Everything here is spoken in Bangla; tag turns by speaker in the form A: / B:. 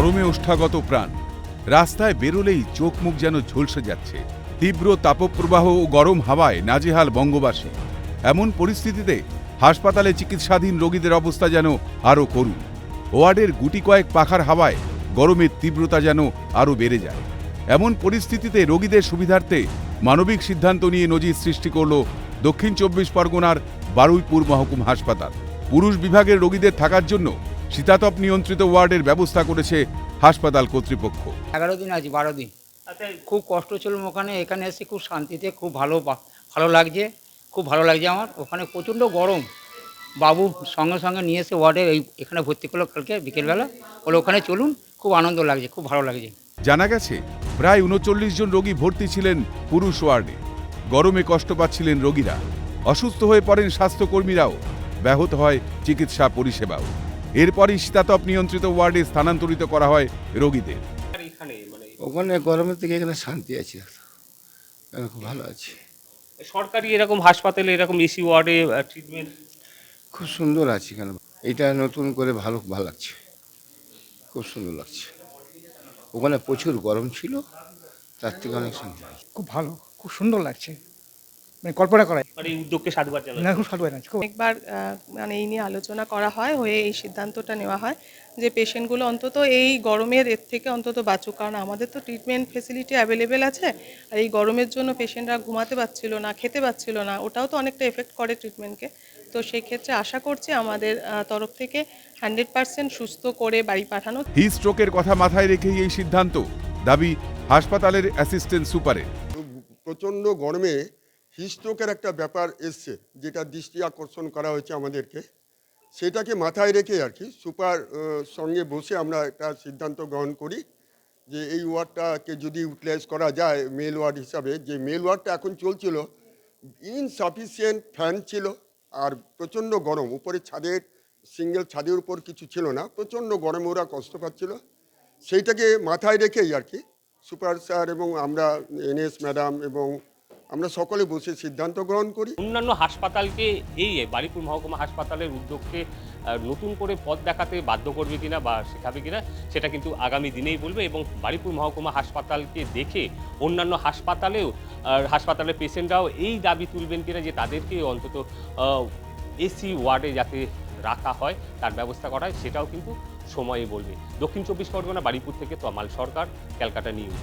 A: গরমে ওষ্ঠাগত প্রাণ, রাস্তায় বেরোলেই চোখ মুখ যেন ঝলসে যাচ্ছে। তীব্র তাপপ্রবাহ ও গরম হাওয়ায় নাজেহাল বঙ্গবাসী। এমন পরিস্থিতিতে হাসপাতালে চিকিৎসাধীন রোগীদের অবস্থা যেন আরও করুণ। ওয়ার্ডের গুটি কয়েক পাখার হাওয়ায় গরমের তীব্রতা যেন আরও বেড়ে যায়। এমন পরিস্থিতিতে রোগীদের সুবিধার্থে মানবিক সিদ্ধান্ত নিয়ে নজির সৃষ্টি করল দক্ষিণ 24 পরগনার বারুইপুর মহকুমা হাসপাতাল। পুরুষ বিভাগের রোগীদের থাকার জন্য শীতাতপ নিয়ন্ত্রিত ওয়ার্ডের ব্যবস্থা করেছে হাসপাতাল কর্তৃপক্ষ।
B: 11 দিন আছি, 12 দিন। খুব কষ্ট ছিল ওখানে, এখানে এসে খুব শান্তিতে খুব ভালো লাগছে, খুব ভালো লাগছে আমার। ওখানে প্রচণ্ড গরম, বাবু সঙ্গে সঙ্গে নিয়ে এসে ওয়ার্ডে এখানে ভর্তি করলো কালকে বিকেলবেলা, বলে ওখানে চলুন, খুব আনন্দ লাগছে, খুব ভালো লাগছে।
A: জানা গেছে প্রায় 39 জন রোগী ভর্তি ছিলেন পুরুষ ওয়ার্ডে। গরমে কষ্ট পাচ্ছিলেন রোগীরা, অসুস্থ হয়ে পড়েন স্বাস্থ্যকর্মীরাও, ব্যাহত হয় চিকিৎসা পরিষেবাও। এরপরই শীতাতপ নিয়ন্ত্রিত ওয়ার্ডে স্থানান্তরিত করা হয় রোগীদের।
C: ওখানে গরমের থেকে এখানে শান্তি আছে, খুব ভালো আছে।
D: সরকারি এরকম হাসপাতালে এরকম এসি ওয়ার্ডে ট্রিটমেন্ট
C: খুব সুন্দর আছে এখানে, এটা নতুন করে ভালো লাগছে, খুব সুন্দর লাগছে। ওখানে প্রচুর গরম ছিল, তার থেকে অনেক শান্তি।
E: খুব ভালো, খুব সুন্দর লাগছে, মানে কল্পনা করাই।
D: মানে এই উদ্যোগকে সাধুবাদ জানাই।
E: খুব সাধুবাদ জানাচ্ছি।
F: একবার মানে এই নিয়ে আলোচনা করা হয়, হয়ে এই সিদ্ধান্তটা নেওয়া হয় যে পেশেন্টগুলো অন্তত এই গরমের এর থেকে অন্তত বাঁচুক, কারণ আমাদের তো ট্রিটমেন্ট ফেসিলিটি অ্যাভেলেবেল আছে। আর এই গরমের জন্য পেশেন্টরা ঘুমাতে পারছিল না, খেতে পারছিল না, ওটাও তো অনেকটা এফেক্ট করে ট্রিটমেন্টকে। তো সেই ক্ষেত্রে আশা করছি আমাদের তরফ থেকে 100% সুস্থ করে বাড়ি পাঠানো।
A: হিট স্ট্রোকের কথা মাথায় রেখেই এই সিদ্ধান্ত, দাবি হাসপাতালের অ্যাসিস্ট্যান্ট সুপারের।
G: প্রচণ্ড গরমে হিটস্ট্রোকের একটা ব্যাপার এসছে, যেটা দৃষ্টি আকর্ষণ করা হয়েছে আমাদেরকে, সেটাকে মাথায় রেখে আর কি সুপার সঙ্গে বসে আমরা একটা সিদ্ধান্ত গ্রহণ করি যে এই ওয়ার্ডটাকে যদি ইউটিলাইজ করা যায় মেল ওয়ার্ড হিসাবে। যে মেল ওয়ার্ডটা এখন চলছিল, ইনসাফিসিয়েন্ট ফ্যান ছিল আর প্রচণ্ড গরম, উপরে ছাদের সিঙ্গেল ছাদের উপর কিছু ছিল না, প্রচণ্ড গরমে ওরা কষ্ট পাচ্ছিল। সেইটাকে মাথায় রেখেই আর কি সুপার স্যার এবং আমরা এনএস ম্যাডাম এবং আমরা সকলে বসে সিদ্ধান্ত গ্রহণ করি।
D: অন্যান্য হাসপাতালকে এই বারুইপুর মহকুমা হাসপাতালের উদ্যোগকে নতুন করে পথ দেখাতে বাধ্য করবে কিনা বা শেখাবে কিনা, সেটা কিন্তু আগামী দিনেই বলবে। এবং বারুইপুর মহকুমা হাসপাতালকে দেখে অন্যান্য হাসপাতালের পেশেন্টরাও এই দাবি তুলবেন কিনা যে তাদেরকে অন্তত এসি ওয়ার্ডে যাতে রাখা হয়, তার ব্যবস্থা করা হয়, সেটাও কিন্তু সময়ই বলবে। দক্ষিণ 24 পরগনা বারুইপুর থেকে তমাল সরকার, ক্যালকাটা নিউজ।